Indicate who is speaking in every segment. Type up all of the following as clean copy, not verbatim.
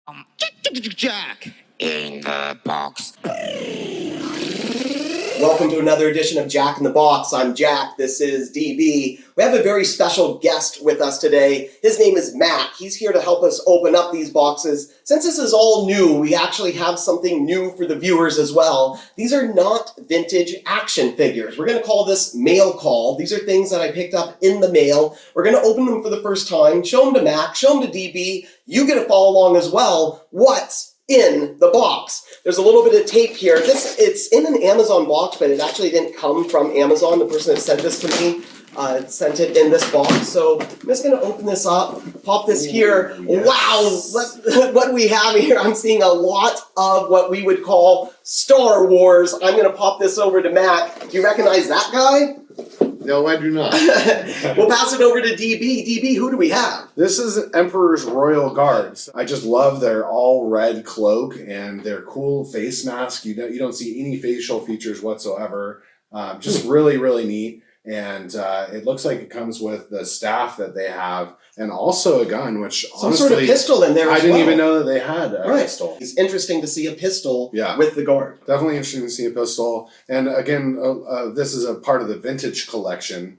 Speaker 1: JAK in the Box.
Speaker 2: Welcome to another edition of JAK in the Box. I'm Jack. This is DB. We have a very special guest with us today. His name is Matt. He's here to help us open up these boxes. Since this is all new, we actually have something new for the viewers as well. These are not vintage action figures. We're going to call this mail call. These are things that I picked up in the mail. We're going to open them for the first time, show them to Matt, show them to DB. You get to follow along as well. What's in the box? There's a little bit of tape here. It's in an Amazon box, but it actually didn't come from Amazon. The person that sent this to me sent it in this box. So I'm just going to open this up, pop this here. Yes. Wow, what we have here, I'm seeing a lot of what we would call Star Wars. I'm going to pop this over to Matt. Do you recognize that guy?
Speaker 3: No, I do not.
Speaker 2: We'll pass it over to DB. DB, who do we have?
Speaker 3: This is Emperor's Royal Guards. I just love their all red cloak and their cool face mask. You don't see any facial features whatsoever. Just really, really neat. And it looks like it comes with the staff that they have and also a gun, which
Speaker 2: some sort of pistol in there.
Speaker 3: I didn't even know that they had a pistol.
Speaker 2: It's interesting to see a pistol with the guard.
Speaker 3: Definitely interesting to see a pistol. And again, this is a part of the vintage collection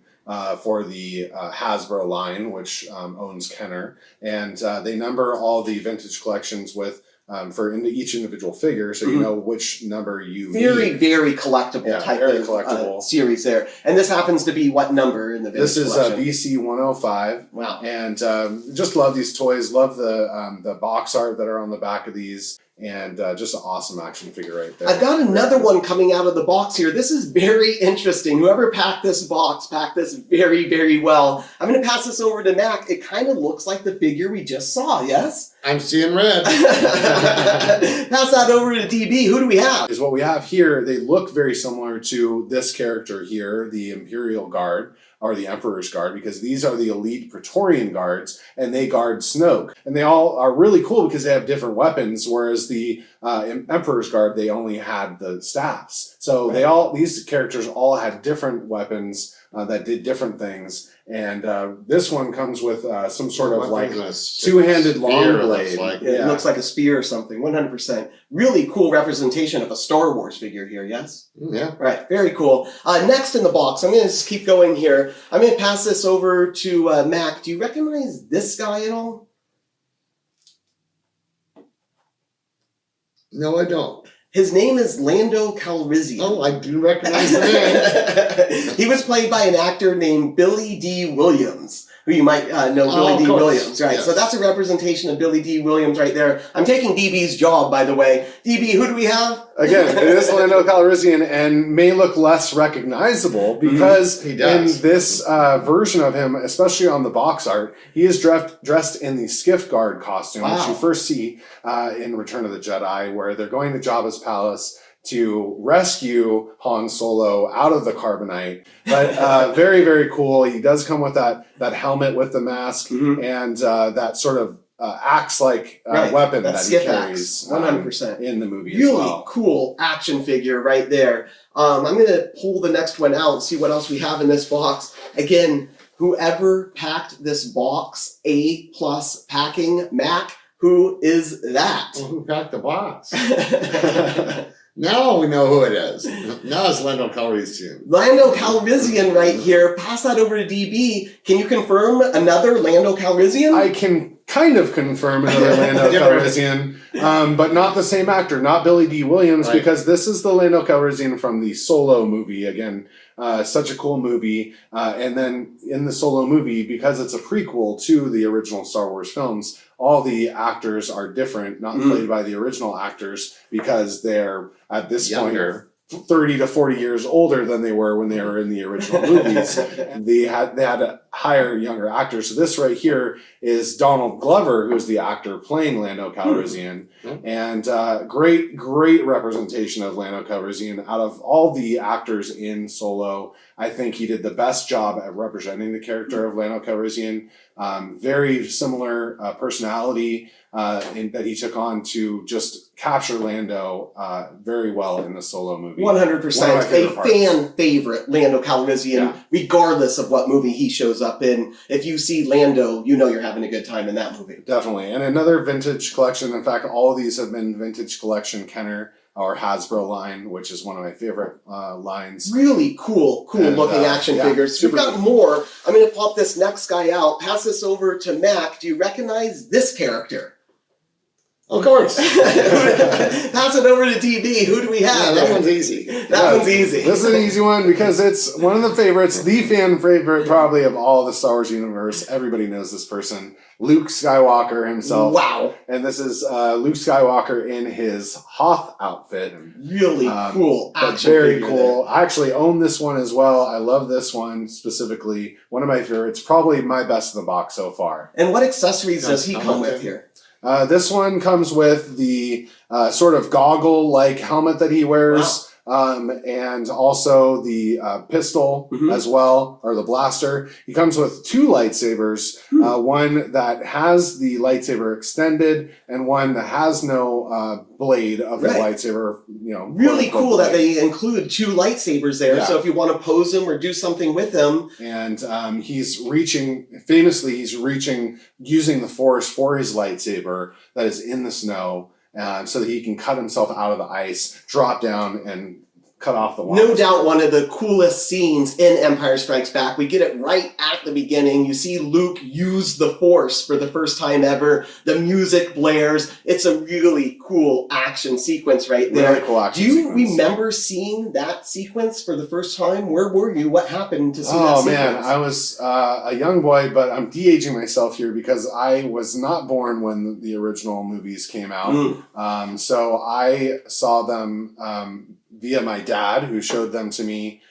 Speaker 3: for the HASBRO line, which owns Kenner. And they number all the vintage collections with for each individual figure, so you know which number you need.
Speaker 2: Very collectible type of series there. And this happens to be what number in the vintage collection?
Speaker 3: This is BC 105.
Speaker 2: Wow.
Speaker 3: And just love these toys. Love the box art that are on the back of these. And just an awesome action figure right there.
Speaker 2: I've got another one coming out of the box here. This is very interesting. Whoever packed this box packed this very, very well. I'm going to pass this over to Mac. It kind of looks like the figure we just saw, yes?
Speaker 3: I'm seeing red.
Speaker 2: Pass that over to DB. Who do we have?
Speaker 3: Is what we have here. They look very similar to this character here, the Imperial Guard, or the Emperor's Guard, because these are the elite Praetorian Guards, and they guard Snoke. And they all are really cool because they have different weapons, whereas the Emperor's Guard, they only had the staffs. So these characters all had different weapons that did different things. And this one comes with some sort of like two-handed long blade.
Speaker 2: It looks like a spear or something, 100%. Really cool representation of a Star Wars figure here, yes?
Speaker 3: Yeah.
Speaker 2: Right, very cool. Next in the box, I'm going to just keep going here. I'm going to pass this over to Mac. Do you recognize this guy at all?
Speaker 3: No, I don't.
Speaker 2: His name is Lando Calrissian.
Speaker 3: Oh, I do recognize the name.
Speaker 2: He was played by an actor named Billy D. Williams, who you might know, Billy D. Williams, right? Yes. So that's a representation of Billy D. Williams right there. I'm taking DB's job, by the way. DB, who do we have?
Speaker 3: Again, it is Lando Calrissian and may look less recognizable because in this version of him, especially on the box art, he is dressed in the Skiff Guard costume, which you first see in Return of the Jedi, where they're going to Jabba's palace to rescue Han Solo out of the carbonite. But very, very cool. He does come with that helmet with the mask and that sort of axe-like weapon that he carries
Speaker 2: 100%
Speaker 3: in the movie
Speaker 2: really
Speaker 3: as well.
Speaker 2: Cool action figure right there. I'm going to pull the next one out and see what else we have in this box. Again, whoever packed this box, A+ packing, Mac, who is that?
Speaker 3: Well, who packed the box? Now we know who it is. Now it's Lando Calrissian.
Speaker 2: Lando Calrissian right here. Pass that over to DB. Can you confirm another Lando Calrissian?
Speaker 3: I can kind of confirm another Lando Calrissian, but not the same actor, not Billy D. Williams, because this is the Lando Calrissian from the Solo movie. Again, such a cool movie. And then in the Solo movie, because it's a prequel to the original Star Wars films, all the actors are different, not played by the original actors, because they're, at this point, 30 to 40 years older than they were when they were in the original movies. They had to hire younger actors. So this right here is Donald Glover, who's the actor playing Lando Calrissian. And great representation of Lando Calrissian. Out of all the actors in Solo, I think he did the best job at representing the character of Lando Calrissian. Very similar personality that he took on to just capture Lando very well in the Solo movie.
Speaker 2: 100%. A fan favorite, Lando Calrissian, regardless of what movie he shows shows up in. If you see Lando, you know you're having a good time in that movie.
Speaker 3: Definitely. And another vintage collection. In fact, all of these have been vintage collection Kenner or Hasbro line, which is one of my favorite lines.
Speaker 2: Really cool looking action figures. We've got more. I'm going to pop this next guy out, pass this over to Mac. Do you recognize this character?
Speaker 4: Of course.
Speaker 2: Pass it over to DB. Who do we have?
Speaker 4: Yeah, that one's easy.
Speaker 2: That one's easy.
Speaker 3: This is an easy one because it's one of the favorites, the fan favorite probably of all the Star Wars universe. Everybody knows this person. Luke Skywalker himself.
Speaker 2: Wow.
Speaker 3: And this is Luke Skywalker in his Hoth outfit.
Speaker 2: Really cool action
Speaker 3: very
Speaker 2: figure
Speaker 3: cool. I actually own this one as well. I love this one specifically. One of my favorites. Probably my best in the box so far.
Speaker 2: And what accessories does he come with here?
Speaker 3: This one comes with the sort of goggle-like helmet that he wears. And also the pistol as well, or the blaster. He comes with 2 lightsabers, one that has the lightsaber extended and one that has no blade of the lightsaber,
Speaker 2: Really cool that they include 2 lightsabers there,
Speaker 3: Yeah.
Speaker 2: so if you want to pose him or do something with him.
Speaker 3: And he's reaching using the Force for his lightsaber that is in the snow, so that he can cut himself out of the ice, drop down, and cut off the wall.
Speaker 2: No doubt one of the coolest scenes in Empire Strikes Back. We get it right at the beginning. You see Luke use the Force for the first time ever. The music blares. It's a really cool action sequence right there.
Speaker 3: Really cool action
Speaker 2: Do you
Speaker 3: sequence.
Speaker 2: remember seeing that sequence for the first time? Where were you? What happened to see that
Speaker 3: Oh
Speaker 2: sequence?
Speaker 3: man, I was a young boy, but I'm de-aging myself here because I was not born when the original movies came out. So I saw them via my dad, who showed them to me.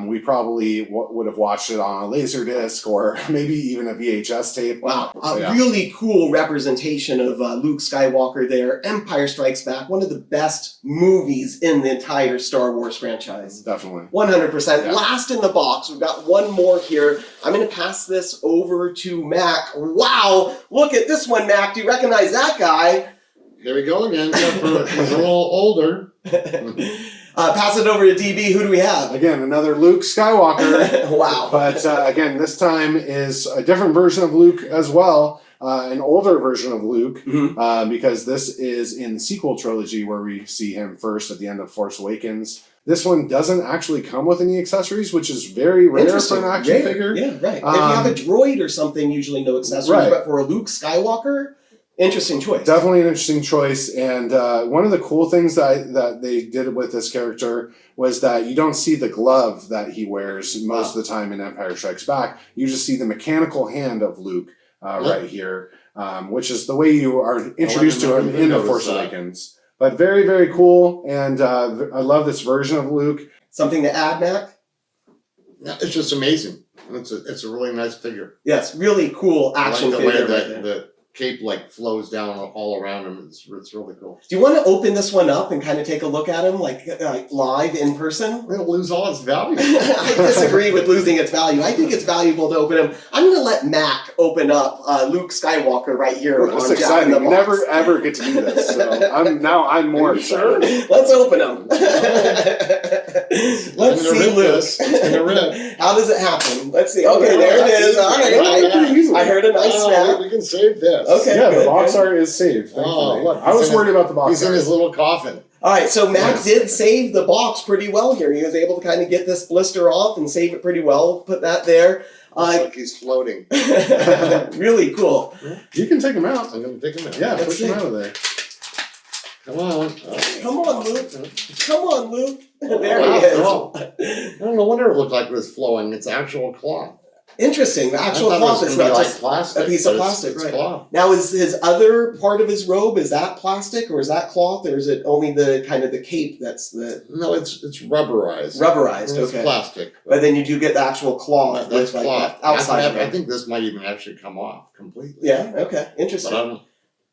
Speaker 3: We probably would have watched it on a laser disc or maybe even a VHS tape.
Speaker 2: Wow. Really cool representation of Luke Skywalker there. Empire Strikes Back, one of the best movies in the entire Star Wars franchise.
Speaker 3: Definitely.
Speaker 2: 100%.
Speaker 3: Yeah.
Speaker 2: Last in the box, we've got one more here. I'm going to pass this over to Mac. Wow. Look at this one, Mac. Do you recognize that guy?
Speaker 4: Here we go again. Except for he's a little older.
Speaker 2: Pass it over to DB. Who do we have?
Speaker 3: Again, another Luke Skywalker.
Speaker 2: Wow.
Speaker 3: But again, this time is a different version of Luke as well. An older version of Luke, because this is in the sequel trilogy where we see him first at the end of Force Awakens. This one doesn't actually come with any accessories, which is very rare for an action figure.
Speaker 2: Yeah, right. If you have a droid or something, usually no accessories. But for a Luke Skywalker, interesting choice.
Speaker 3: Definitely an interesting choice. And one of the cool things that they did with this character was that you don't see the glove that he wears most of the time in Empire Strikes Back. You just see the mechanical hand of Luke right here, which is the way you are introduced to him in The Force Awakens. But very, very cool. And I love this version of Luke.
Speaker 2: Something to add, Mac?
Speaker 4: Yeah, it's just amazing. It's a really nice figure.
Speaker 2: Yes, really cool action figure.
Speaker 4: I like the way
Speaker 2: right there.
Speaker 4: the cape flows down all around him. It's really cool.
Speaker 2: Do you want to open this one up and kind of take a look at him like live in person?
Speaker 4: It'll lose all its value.
Speaker 2: I disagree with losing its value. I think it's valuable to open him. I'm going to let Mac open up Luke Skywalker right here.
Speaker 3: That's
Speaker 2: on
Speaker 3: exciting.
Speaker 2: Jack in the
Speaker 3: We
Speaker 2: Box.
Speaker 3: never ever get to do this. So I'm more excited.
Speaker 2: Let's open him. Let's see Luke. How does it happen? Let's see. Okay, there it is. All right. I heard a nice snap.
Speaker 4: We can save this.
Speaker 2: Okay.
Speaker 3: Yeah, the box art is saved.
Speaker 4: Oh, look,
Speaker 3: I was worried about the box
Speaker 4: He's in
Speaker 3: art.
Speaker 4: his little coffin.
Speaker 2: All right, so Mac did save the box pretty well here. He was able to kind of get this blister off and save it pretty well. Put that there.
Speaker 4: Looks like he's floating.
Speaker 2: Really cool.
Speaker 3: You can take him out.
Speaker 4: I'm going to take him out.
Speaker 3: Yeah,
Speaker 2: Let's
Speaker 3: push him
Speaker 2: see.
Speaker 3: out of there.
Speaker 4: Come on.
Speaker 2: Come on, Luke. Come on, Luke. There
Speaker 4: Wow,
Speaker 2: he is.
Speaker 4: cool. I don't know what it looked like it was flowing. It's actual cloth.
Speaker 2: Interesting. The actual
Speaker 4: I thought
Speaker 2: cloth
Speaker 4: it was
Speaker 2: is
Speaker 4: gonna
Speaker 2: not
Speaker 4: be
Speaker 2: just
Speaker 4: plastic,
Speaker 2: a piece of
Speaker 4: but
Speaker 2: plastic,
Speaker 4: it's
Speaker 2: right?
Speaker 4: cloth.
Speaker 2: Now, is his other part of his robe, is that plastic or is that cloth, or is it only the kind of the cape that's the
Speaker 4: No, it's rubberized.
Speaker 2: rubberized?
Speaker 4: It's
Speaker 2: Okay.
Speaker 4: plastic.
Speaker 2: But then you do get the actual cloth.
Speaker 4: That's
Speaker 2: with,
Speaker 4: cloth.
Speaker 2: the outside of
Speaker 4: I
Speaker 2: it.
Speaker 4: think this might even actually come off completely.
Speaker 2: Yeah, okay.
Speaker 4: But
Speaker 2: Interesting.
Speaker 4: I don't.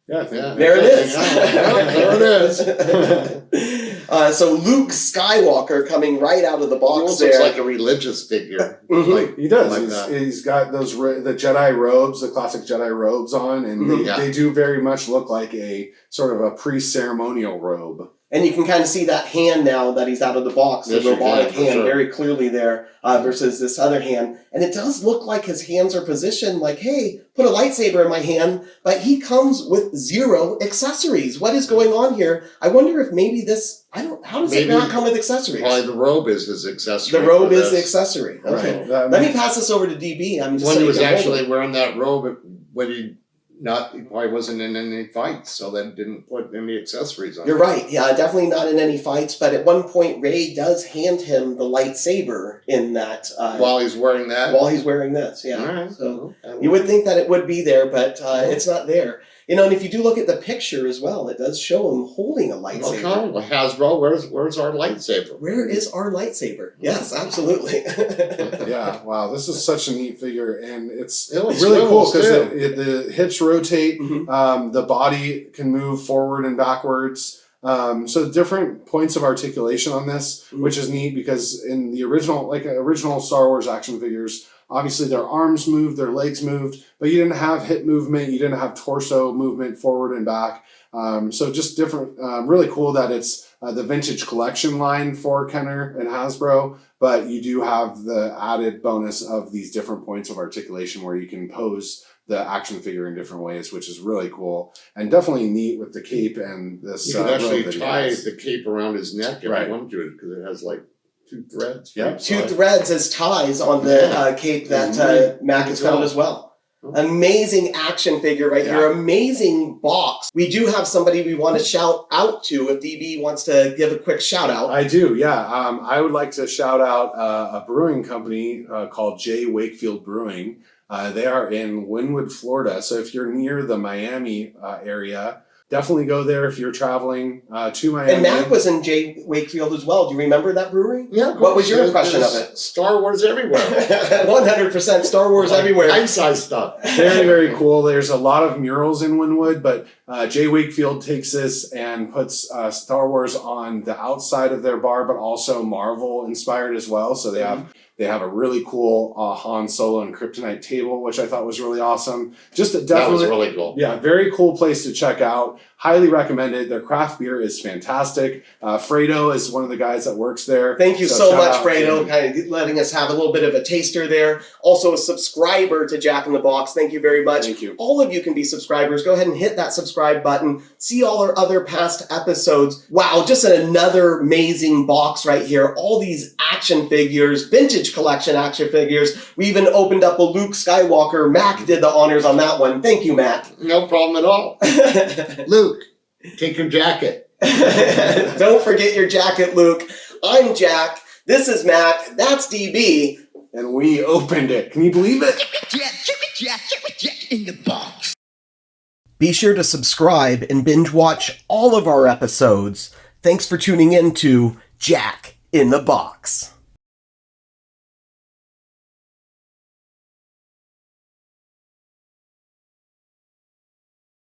Speaker 3: Yeah, I think
Speaker 4: Yeah.
Speaker 2: There it is.
Speaker 4: There it is.
Speaker 2: So Luke Skywalker coming right out of the
Speaker 4: He
Speaker 2: box
Speaker 4: almost
Speaker 2: there.
Speaker 4: looks like a religious figure.
Speaker 2: Mhm.
Speaker 4: Like,
Speaker 3: He does.
Speaker 4: Like that.
Speaker 3: He's got those the Jedi robes, the classic Jedi robes on, and
Speaker 4: Mhm.
Speaker 3: they do very much look like a sort of a pre-ceremonial robe.
Speaker 2: And you can kind of see that hand now that he's out of the box, the
Speaker 4: Yes, you
Speaker 2: robotic
Speaker 4: can, for
Speaker 2: hand,
Speaker 4: sure.
Speaker 2: very clearly there versus this other hand. And it does look like his hands are positioned like, hey, put a lightsaber in my hand, but he comes with 0 accessories. What is going on here? I wonder if maybe this, how does it
Speaker 4: Maybe
Speaker 2: not come with accessories?
Speaker 4: Probably the robe is his accessory.
Speaker 2: The robe
Speaker 4: for
Speaker 2: is the
Speaker 4: this.
Speaker 2: accessory. Okay.
Speaker 3: Right.
Speaker 2: Let me pass this over to DB. I'm just
Speaker 4: When
Speaker 2: so
Speaker 4: he
Speaker 2: you
Speaker 4: was
Speaker 2: can hold
Speaker 4: actually
Speaker 2: it.
Speaker 4: wearing that robe, when he probably wasn't in any fights, so that didn't put any accessories on.
Speaker 2: You're right. Yeah, definitely not in any fights. But at one point, Rey does hand him the lightsaber in that
Speaker 4: While he's wearing that.
Speaker 2: while he's wearing this. Yeah.
Speaker 4: All right.
Speaker 2: So
Speaker 4: Okay.
Speaker 2: you would think that it would be there, but it's not there. You know, and if you do look at the picture as well, it does show him holding a lightsaber.
Speaker 4: Okay, well, Hasbro, where's our lightsaber?
Speaker 2: Where is our lightsaber? Yes, absolutely.
Speaker 3: Yeah, wow, this is such a neat figure, and it's
Speaker 4: It looks
Speaker 3: really cool
Speaker 4: swivels,
Speaker 3: because the hips rotate,
Speaker 2: Mhm.
Speaker 3: the body can move forward and backwards. So different points of articulation on this, which is neat because in the original Star Wars action figures, obviously their arms moved, their legs moved, but you didn't have hip movement, you didn't have torso movement forward and back. So just different, really cool that it's the vintage collection line for Kenner and Hasbro, but you do have the added bonus of these different points of articulation where you can pose the action figure in different ways, which is really cool and definitely neat with the cape and this.
Speaker 4: You can
Speaker 3: robe
Speaker 4: actually
Speaker 3: that he
Speaker 4: tie
Speaker 3: has.
Speaker 4: the cape around his neck if
Speaker 3: Right.
Speaker 4: you want to, because it has like 2 threads.
Speaker 3: Yeah.
Speaker 4: right?
Speaker 2: 2
Speaker 4: So
Speaker 2: threads as ties on the cape that Mac has found as well. Amazing action figure right here. Amazing box. We do have somebody we want to shout out to if DB wants to give a quick shout out.
Speaker 3: I do, yeah. I would like to shout out a brewing company called J. Wakefield Brewing. They are in Wynwood, Florida. So if you're near the Miami area, definitely go there if you're traveling to Miami.
Speaker 2: And Mac was in J. Wakefield as well. Do you remember that brewery?
Speaker 4: Yeah.
Speaker 2: What was your impression of
Speaker 4: There's
Speaker 2: it?
Speaker 4: Star Wars everywhere.
Speaker 2: 100% Star Wars everywhere.
Speaker 4: Life-size stuff.
Speaker 3: Very, very cool. There's a lot of murals in Wynwood, but J. Wakefield takes this and puts Star Wars on the outside of their bar, but also Marvel inspired as well. So they have a really cool Han Solo and Kryptonite table, which I thought was really awesome. Just a
Speaker 4: That
Speaker 3: definitely,
Speaker 4: was really cool.
Speaker 3: yeah, very cool place to check out. Highly recommended. Their craft beer is fantastic. Fredo is one of the guys that works there.
Speaker 2: Thank you so
Speaker 3: shout
Speaker 2: much,
Speaker 3: out
Speaker 2: Fredo,
Speaker 3: to-
Speaker 2: kind of letting us have a little bit of a taster there. Also a subscriber to JAK in the Box. Thank you very much.
Speaker 3: Thank you.
Speaker 2: All of you can be subscribers. Go ahead and hit that subscribe button. See all our other past episodes. Wow, just another amazing box right here. All these action figures, vintage collection action figures. We even opened up a Luke Skywalker. Mac did the honors on that one. Thank you, Mac.
Speaker 4: No problem at all. Luke, take your jacket.
Speaker 2: Don't forget your jacket, Luke. I'm Jack. This is Mac. That's DB.
Speaker 3: And we opened it. Can you believe it?
Speaker 1: JAK in the Box.
Speaker 2: Be sure to subscribe and binge watch all of our episodes. Thanks for tuning in to JAK in the Box.